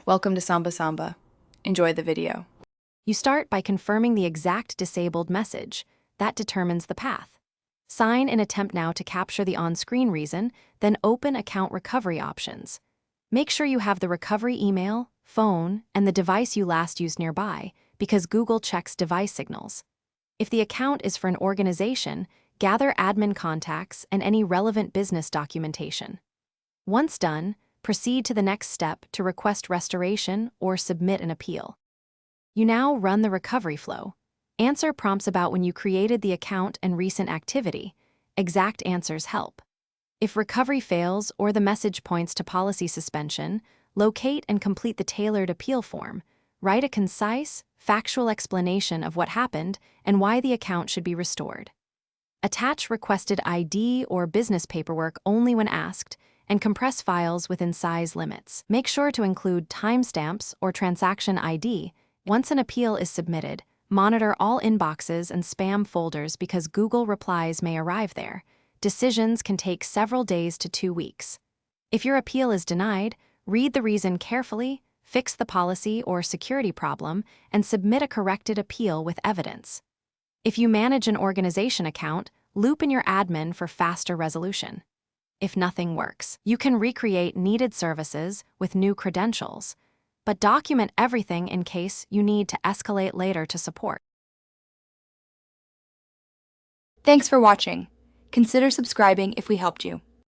Welcome to Samba Samba. Enjoy the video. You start by confirming the exact disabled message. That determines the path. Sign in Attempt Now to capture the on-screen reason, then open Account Recovery options. Make sure you have the recovery email, phone, and the device you last used nearby, because Google checks device signals. If the account is for an organization, gather admin contacts and any relevant business documentation. Once done, proceed to the next step to request restoration or submit an appeal. You now run the recovery flow. Answer prompts about when you created the account and recent activity. Exact answers help. If recovery fails or the message points to policy suspension, locate and complete the tailored appeal form. Write a concise, factual explanation of what happened and why the account should be restored. Attach requested ID or business paperwork only when asked, and compress files within size limits. Make sure to include timestamps or transaction ID. Once an appeal is submitted, monitor all inboxes and spam folders because Google replies may arrive there. Decisions can take several days to 2 weeks. If your appeal is denied, read the reason carefully, fix the policy or security problem, and submit a corrected appeal with evidence. If you manage an organization account, loop in your admin for faster resolution. If nothing works, you can recreate needed services with new credentials, but document everything in case you need to escalate later to support. Thanks for watching. Consider subscribing if we helped you.